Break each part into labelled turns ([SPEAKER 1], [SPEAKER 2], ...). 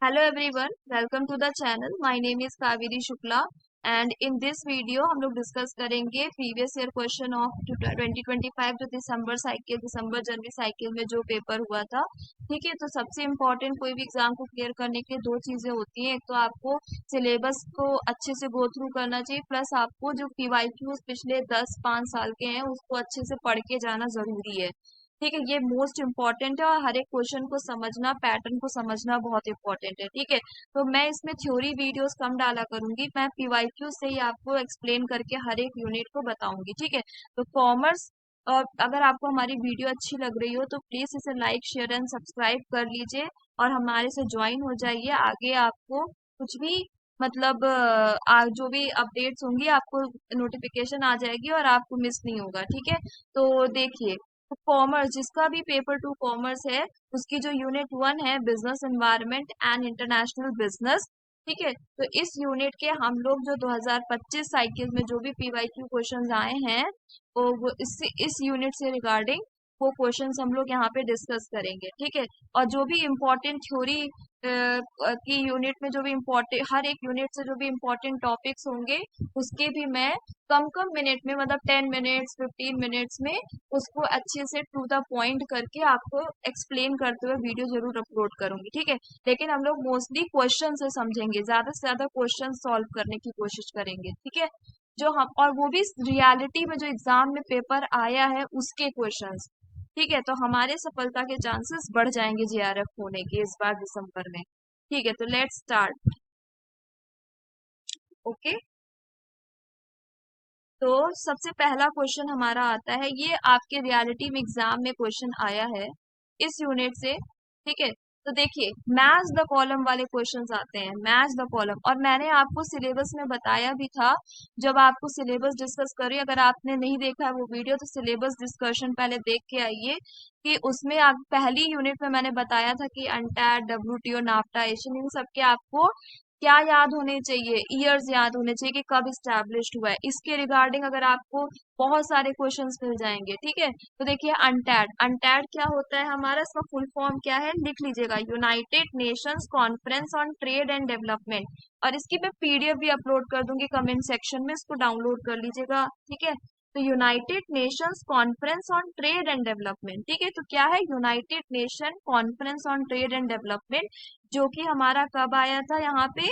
[SPEAKER 1] Hello everyone, welcome to the channel. My name is Kaveri Shukla and in this video हम लोग discuss करेंगे previous year question of 2025 जो दिसंबर जनवरी cycle में जो paper हुआ था। ठीक है, तो सबसे इम्पोर्टेंट कोई भी एग्जाम को क्लियर करने के लिए दो चीजें होती हैं। एक तो आपको सिलेबस को अच्छे से गो थ्रू करना चाहिए, प्लस आपको जो पीवाईक्यूज पिछले 10-5 साल के हैं उसको अच्छे से पढ़ के जाना जरूरी है। ठीक है, ये मोस्ट इम्पॉर्टेंट है और हर एक क्वेश्चन को समझना, पैटर्न को समझना बहुत इंपॉर्टेंट है। ठीक है, तो मैं इसमें थ्योरी वीडियोस कम डाला करूंगी, मैं पीवाईक्यू से ही आपको एक्सप्लेन करके हर एक यूनिट को बताऊंगी। ठीक है, तो कॉमर्स, और अगर आपको हमारी वीडियो अच्छी लग रही हो तो प्लीज इसे लाइक शेयर एंड सब्सक्राइब कर लीजिए और हमारे से ज्वाइन हो जाइए। आगे आपको कुछ भी मतलब जो भी अपडेट्स होंगी आपको नोटिफिकेशन आ जाएगी और आपको मिस नहीं होगा। ठीक है, तो देखिए, तो कॉमर्स जिसका भी पेपर 2 कॉमर्स है उसकी जो यूनिट 1 है business environment and international business. ठीक है, तो इस यूनिट के हम लोग जो 2025 साइकिल में जो भी पीवाईक्यू क्वेश्चंस आए हैं वो इस यूनिट से रिगार्डिंग वो क्वेश्चंस हम लोग यहाँ पे डिस्कस करेंगे। ठीक है, और जो भी इम्पोर्टेंट थ्योरी की यूनिट में जो भी इम्पोर्टेंट हर एक यूनिट से जो भी इम्पोर्टेंट टॉपिक्स होंगे उसके भी मैं कम कम मिनट में मतलब 10 मिनट्स 15 मिनट्स में उसको अच्छे से टू द पॉइंट करके आपको एक्सप्लेन करते हुए वीडियो जरूर अपलोड करूंगी। ठीक है, लेकिन हम लोग मोस्टली क्वेश्चन से समझेंगे, ज्यादा से ज्यादा क्वेश्चन सॉल्व करने की कोशिश करेंगे। ठीक है, जो हम और वो भी रियलिटी में जो एग्जाम में पेपर आया है उसके क्वेश्चंस। ठीक है, तो हमारे सफलता के चांसेस बढ़ जाएंगे जेआरएफ होने के इस बार दिसंबर में। ठीक है, तो लेट्स स्टार्ट। ओके, तो सबसे पहला क्वेश्चन हमारा आता है, ये आपके रियलिटी में एग्जाम में क्वेश्चन आया है इस यूनिट से। ठीक है, तो देखिए मैच द कॉलम वाले क्वेश्चंस आते हैं, मैच द कॉलम। और मैंने आपको सिलेबस में बताया भी था जब आपको सिलेबस डिस्कस करी, अगर आपने नहीं देखा है वो वीडियो तो सिलेबस डिस्कशन पहले देख के आइए कि उसमें आप पहली यूनिट में मैंने बताया था कि अनटैड, डब्ल्यूटीओ, नाफ्टा, एशियन, इन सब के आपको क्या याद होने चाहिए, ईयर्स याद होने चाहिए कि कब स्टैब्लिश्ड हुआ है। इसके रिगार्डिंग अगर आपको बहुत सारे क्वेश्चंस मिल जाएंगे। ठीक है, तो देखिए अनटैड, अनटैड क्या होता है हमारा, इसका फुल फॉर्म क्या है लिख लीजिएगा, United Nations conference on trade and development. और इसकी मैं पीडीएफ भी अपलोड कर दूंगी कमेंट सेक्शन में, इसको डाउनलोड कर लीजिएगा। ठीक है, तो United Nations conference on trade and development. ठीक है, तो क्या है United nation conference on trade and development, जो कि हमारा कब आया था यहाँ पे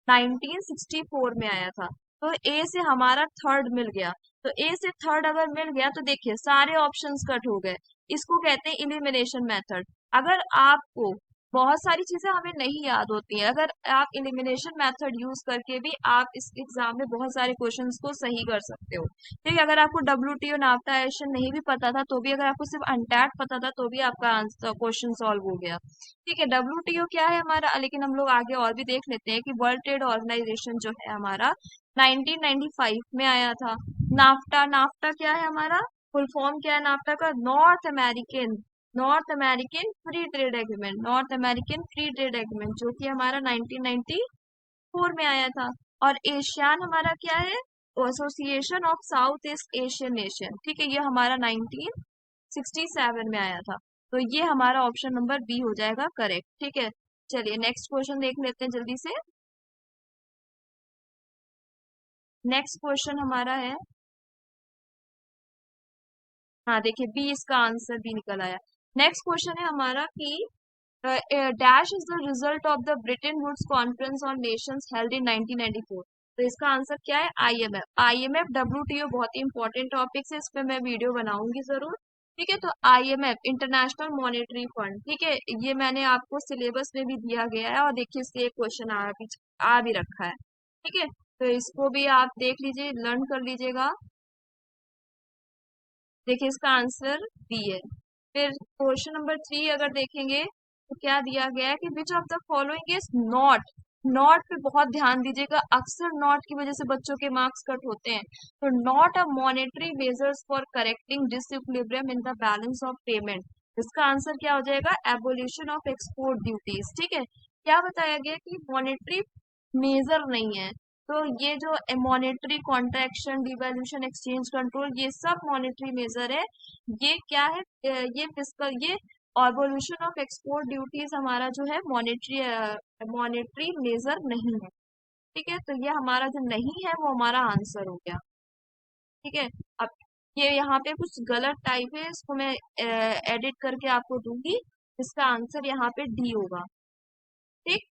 [SPEAKER 1] 1964 में आया था। तो ए से हमारा थर्ड मिल गया, तो ए से थर्ड अगर मिल गया तो देखिए सारे ऑप्शंस कट हो गए। इसको कहते हैं इलिमिनेशन मेथड। अगर आपको बहुत सारी चीजें हमें नहीं याद होती हैं, अगर आप इलिमिनेशन मेथड यूज करके भी आप इस एग्जाम में बहुत सारे क्वेश्चंस को सही कर सकते हो। ठीक है, अगर आपको डब्ल्यूटीओ, नाफ्टा, एशियन नहीं भी पता था तो भी, अगर आपको सिर्फ अनटैड पता था तो भी आपका आंसर क्वेश्चन सॉल्व हो गया। ठीक है, डब्ल्यूटीओ क्या है हमारा, लेकिन हम लोग आगे और भी देख लेते हैं कि वर्ल्ड ट्रेड ऑर्गेनाइजेशन जो है हमारा 1995 में आया था। नाफ्टा, नाफ्टा क्या है हमारा, फुल फॉर्म क्या है नाफ्टा का, north American free trade agreement, north American free trade agreement, जो कि हमारा 1994 में आया था। और एशियान हमारा क्या है, association of south east Asian nation. ठीक है, ये हमारा 1967 में आया था। तो ये हमारा ऑप्शन नंबर बी हो जाएगा करेक्ट। ठीक है, चलिए नेक्स्ट क्वेश्चन देख लेते हैं जल्दी से। नेक्स्ट क्वेश्चन हमारा है, हाँ देखिए बी, इसका आंसर बी निकल आया। नेक्स्ट क्वेश्चन है हमारा कि dash is the result of the Bretton Woods conference on nations held in 1994। तो इसका आंसर क्या है, आईएमएफ। आईएमएफ डब्ल्यूटीओ बहुत ही इंपॉर्टेंट टॉपिक है, इस पे मैं वीडियो बनाऊंगी जरूर। ठीक है, तो आईएमएफ इंटरनेशनल मॉनेटरी फंड। ठीक है, ये मैंने आपको सिलेबस में भी दिया गया है और देखिए इससे एक क्वेश्चन आ भी रखा है। ठीक है, तो इसको भी आप देख लीजिए, लर्न कर लीजिएगा। देखिए इसका आंसर बी है। फिर क्वेश्चन नंबर 3 अगर देखेंगे तो क्या दिया गया है कि which of the following is not, not पे बहुत ध्यान दीजिएगा, अक्सर नॉट की वजह से बच्चों के मार्क्स कट होते हैं। तो not a monetary measures for correcting disequilibrium in the balance of payment. इसका आंसर क्या हो जाएगा, एबोलिशन ऑफ एक्सपोर्ट ड्यूटीज। ठीक है, क्या बताया गया कि मॉनेटरी मेजर नहीं है, तो ये जो मॉनेटरी कॉन्ट्रैक्शन, डिवैल्यूशन, एक्सचेंज कंट्रोल, ये सब मॉनेटरी मेजर है। ये क्या है, ये फिस्कल, ये ऑब्जोल्यूशन ऑफ एक्सपोर्ट ड्यूटीज हमारा जो है मॉनेटरी मेजर नहीं है। ठीक है, तो ये हमारा जो नहीं है वो हमारा आंसर हो गया। ठीक है, अब ये यहाँ पे कुछ गलत टाइप है, इसको मैं एडिट करके आपको दूंगी। इसका आंसर यहाँ पे डी होगा। ठीक,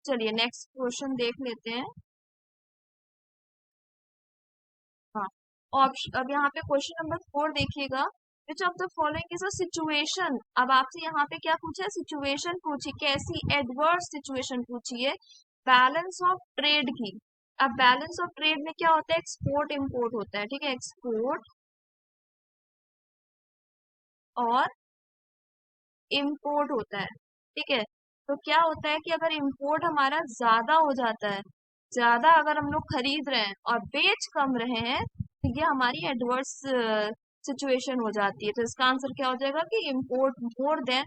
[SPEAKER 1] चलिए नेक्स्ट क्वेश्चन देख लेते हैं। हाँ, ऑप्शन अब यहाँ पे क्वेश्चन नंबर 4 देखिएगा। Which of the following is a situation. अब आपसे यहाँ पे क्या पूछा है, सिचुएशन पूछी, कैसी एडवर्स सिचुएशन पूछी है, बैलेंस ऑफ ट्रेड की। अब बैलेंस ऑफ ट्रेड में क्या होता है, एक्सपोर्ट इंपोर्ट होता है। ठीक है, एक्सपोर्ट और इम्पोर्ट होता है। ठीक है, तो क्या होता है कि अगर इम्पोर्ट हमारा ज्यादा हो जाता है, ज्यादा अगर हम लोग खरीद रहे हैं और बेच कम रहे हैं, तो ये हमारी एडवर्स सिचुएशन हो जाती है। तो इसका आंसर क्या हो जाएगा कि इम्पोर्ट मोर देन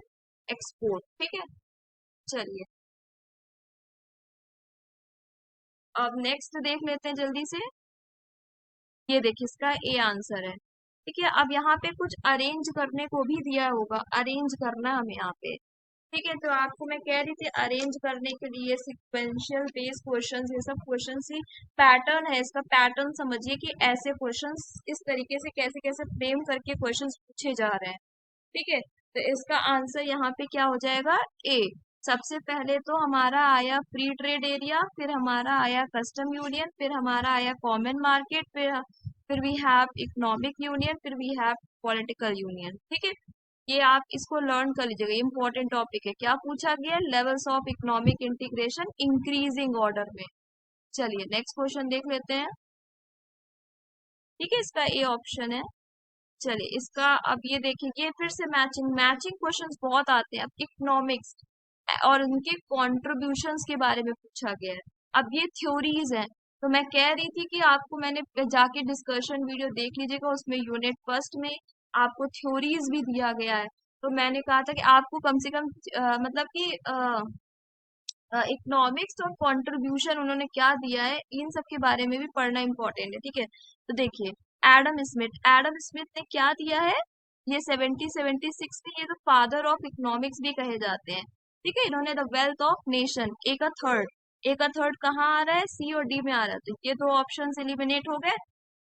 [SPEAKER 1] एक्सपोर्ट। ठीक है, चलिए अब नेक्स्ट देख लेते हैं जल्दी से। ये देखिए इसका ए आंसर है। ठीक है, अब यहाँ पे कुछ अरेंज करने को भी दिया होगा, अरेंज करना हमें यहाँ पे। ठीक है, तो आपको मैं कह रही थी अरेंज करने के लिए सिक्वेंशियल बेस्ड क्वेश्चंस, ये सब क्वेश्चंस ही पैटर्न है। इसका पैटर्न समझिए कि ऐसे क्वेश्चंस इस तरीके से कैसे कैसे फ्रेम करके क्वेश्चंस पूछे जा रहे हैं। ठीक है, तो इसका आंसर यहाँ पे क्या हो जाएगा, ए। सबसे पहले तो हमारा आया फ्री ट्रेड एरिया, फिर हमारा आया कस्टम यूनियन, फिर हमारा आया कॉमन मार्केट, फिर वी हैव इकोनॉमिक यूनियन, फिर वी हैव पॉलिटिकल यूनियन। ठीक है, ये आप इसको लर्न कर लीजिएगा, इंपॉर्टेंट टॉपिक है। क्या पूछा गया, levels of economic integration increasing order में। चलिए नेक्स्ट क्वेश्चन देख लेते हैं। ठीक है, इसका ए ऑप्शन है। चलिए इसका अब ये देखिए, ये फिर से मैचिंग मैचिंग क्वेश्चंस बहुत आते हैं। अब इकोनॉमिक्स और उनके कॉन्ट्रीब्यूशंस के बारे में पूछा गया है। अब ये थ्योरीज हैं, तो मैं कह रही थी कि आपको मैंने जाके डिस्कशन वीडियो देख लीजिएगा, उसमें यूनिट फर्स्ट में आपको थ्योरीज भी दिया गया है। तो मैंने कहा था कि आपको कम से कम मतलब कि इकोनॉमिक्स और कंट्रीब्यूशन उन्होंने क्या दिया है, इन सब के बारे में भी पढ़ना इंपॉर्टेंट है। ठीक है, तो देखिए एडम स्मिथ ने क्या दिया है, ये 1776 में, ये तो फादर ऑफ इकोनॉमिक्स भी कहे जाते हैं। ठीक है, इन्होंने द वेल्थ ऑफ नेशन, एक का थर्ड कहाँ आ रहा है, सी और डी में आ रहा है। तो ये दो ऑप्शन एलिमिनेट हो गए,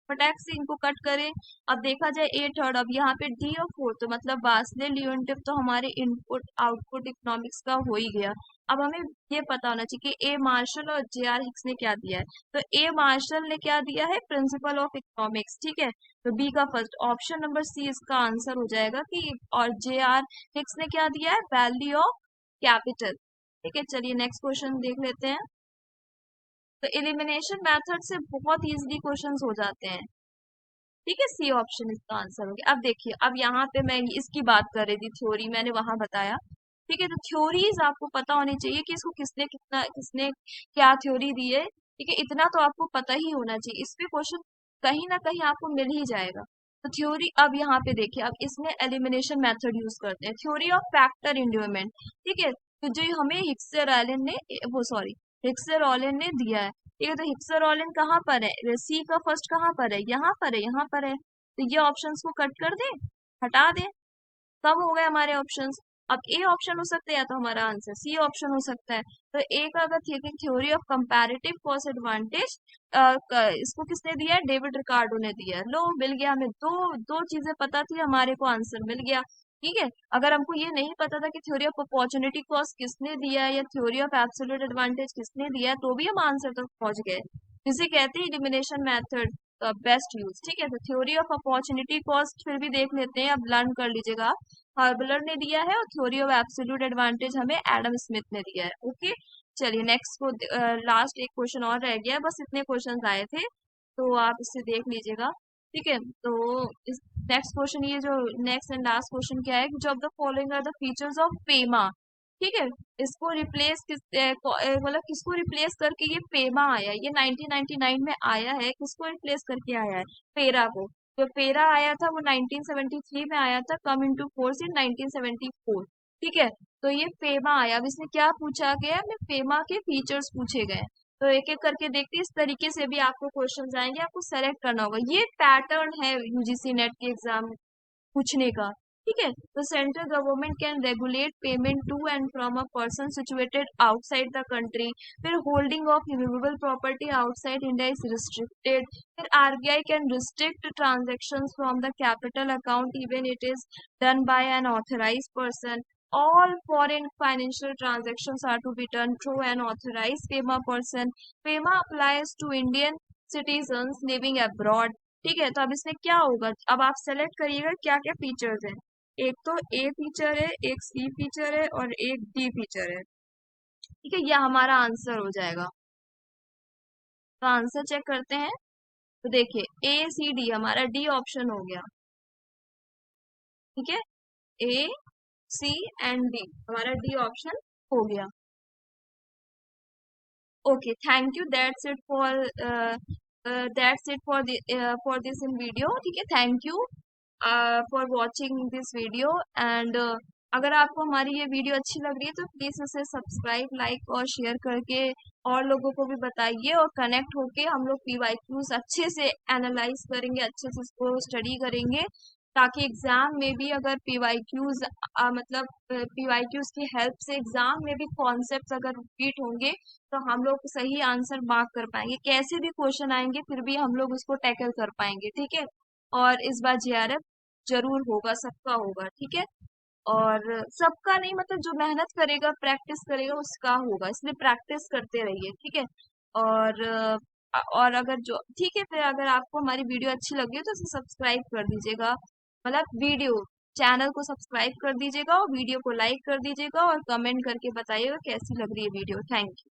[SPEAKER 1] फटाक से इनको कट करें। अब देखा जाए ए थर्ड, अब यहाँ पे डी और फोर्थ, तो मतलब बासले लियोनटिफ तो हमारे इनपुट आउटपुट इकोनॉमिक्स का हो ही गया। अब हमें ये पता होना चाहिए कि ए मार्शल और जे आर हिक्स ने क्या दिया है। तो ए मार्शल ने क्या दिया है, प्रिंसिपल ऑफ इकोनॉमिक्स। ठीक है, तो बी का फर्स्ट ऑप्शन नंबर सी इसका आंसर हो जाएगा कि, और जे आर हिक्स ने क्या दिया है, वैल्यू ऑफ कैपिटल। ठीक है, चलिए नेक्स्ट क्वेश्चन देख लेते हैं। तो एलिमिनेशन मेथड से बहुत इजीली क्वेश्चंस हो जाते हैं। ठीक है, सी ऑप्शन इसका आंसर हो गया। अब देखिए, अब यहाँ पे मैं इसकी बात कर रही थी, थ्योरी मैंने वहां बताया। ठीक है, तो थ्योरीज आपको पता होनी चाहिए कि इसको किसने क्या थ्योरी दी है। ठीक है, इतना तो आपको पता ही होना चाहिए, इस पे क्वेश्चन कहीं ना कहीं आपको मिल ही जाएगा। तो थ्योरी, अब यहाँ पे देखिए, अब इसमें एलिमिनेशन मेथड यूज करते हैं, थ्योरी ऑफ फैक्टर इंड्यूमेंट। ठीक है, तो जो हमें हिक्सर एलन ने, वो सॉरी हिक्सर ऑलन ने दिया है। ठीक है, तो हिक्सर ऑलन कहाँ पर है, सी का फर्स्ट कहाँ पर है, यहाँ पर है, यहाँ पर है। तो ये ऑप्शंस को कट कर दें, हटा दें, कब हो गए हमारे ऑप्शंस। अब ए ऑप्शन हो सकता है, या तो हमारा आंसर सी ऑप्शन हो सकता है। तो ए का अगर theory of comparative cost advantage, इसको किसने दिया है, डेविड रिकार्डो ने दिया है। लो मिल गया हमें, दो दो चीजें पता थी, हमारे को आंसर मिल गया। ठीक है, अगर हमको ये नहीं पता था कि थ्योरी ऑफ अपॉर्चुनिटी कॉस्ट किसने दिया है या थ्योरी ऑफ एब्सोल्यूट एडवांटेज किसने दिया है, तो भी हम आंसर तक पहुंच गए। इसे कहते हैं एलिमिनेशन मेथड का बेस्ट यूज। ठीक है, तो थ्योरी ऑफ अपॉर्चुनिटी कॉस्ट फिर भी देख लेते हैं, अब लर्न कर लीजिएगा। हार्बलर ने दिया है, और थ्योरी ऑफ एब्सोल्यूट एडवांटेज हमें एडम स्मिथ ने दिया है। ओके, चलिए नेक्स्ट को, लास्ट एक क्वेश्चन और रह गया है, बस इतने क्वेश्चन आए थे, तो आप इसे देख लीजिएगा। ठीक है, तो इस नेक्स्ट क्वेश्चन, ये जो नेक्स्ट एंड लास्ट क्वेश्चन क्या है, जो of the following are the features of FEMA. ठीक है, इसको रिप्लेस मतलब किसको रिप्लेस करके ये पेमा आया, ये 1999 में आया है, किसको रिप्लेस करके आया है, पेरा को। जो पेरा आया था वो 1973 में आया था, कम इनटू फोर्स इन 1974। ठीक है, तो ये पेमा आया। अब इसमें क्या पूछा गया है, पेमा के फीचर्स पूछे गए हैं। तो एक एक करके देखते हैं, इस तरीके से भी आपको क्वेश्चन आएंगे, आपको सेलेक्ट करना होगा। ये पैटर्न है यूजीसी नेट के एग्जाम पूछने का। ठीक है। तो central government can regulate payment to and from a person situated outside the country. फिर holding of immovable property outside India is restricted. फिर RBI can restrict transactions from the capital account even it is done by an authorized person. All foreign financial transactions are to be done through an authorized FEMA person. FEMA applies to Indian citizens living abroad. ठीक है, तो अब इसमें क्या होगा, अब आप select करिएगा क्या क्या फीचर्स हैं। एक तो ए फीचर है, एक सी फीचर है और एक डी फीचर है। ठीक है, यह हमारा आंसर हो जाएगा। तो आंसर चेक करते हैं। तो देखिए ए सी डी हमारा डी ऑप्शन हो गया। ठीक है, ए सी एंड डी हमारा डी ऑप्शन हो गया। Okay, thank you, that's it for this in video. ठीक है, thank you for watching this video and अगर आपको हमारी ये वीडियो अच्छी लग रही है तो प्लीज इसे सब्सक्राइब, लाइक और शेयर करके और लोगों को भी बताइए और कनेक्ट होके हम लोग पीवाईक्यूज अच्छे से एनालाइज करेंगे, अच्छे से इसको स्टडी करेंगे, ताकि एग्जाम में भी अगर पीवाईक्यूज मतलब पीवाईक्यूज की हेल्प से एग्जाम में भी कॉन्सेप्ट्स अगर रिपीट होंगे तो हम लोग सही आंसर मार्क कर पाएंगे। कैसे भी क्वेश्चन आएंगे फिर भी हम लोग उसको टैकल कर पाएंगे। ठीक है, और इस बार जेआरएफ जरूर होगा, सबका होगा। ठीक है, और सबका नहीं, मतलब जो मेहनत करेगा, प्रैक्टिस करेगा उसका होगा, इसलिए प्रैक्टिस करते रहिए। ठीक है, और अगर जो ठीक है, फिर अगर आपको हमारी वीडियो अच्छी लगी हो तो इसे सब्सक्राइब कर दीजिएगा, मतलब वीडियो चैनल को सब्सक्राइब कर दीजिएगा और वीडियो को लाइक कर दीजिएगा और कमेंट करके बताइएगा कैसी लग रही है वीडियो। Thank you.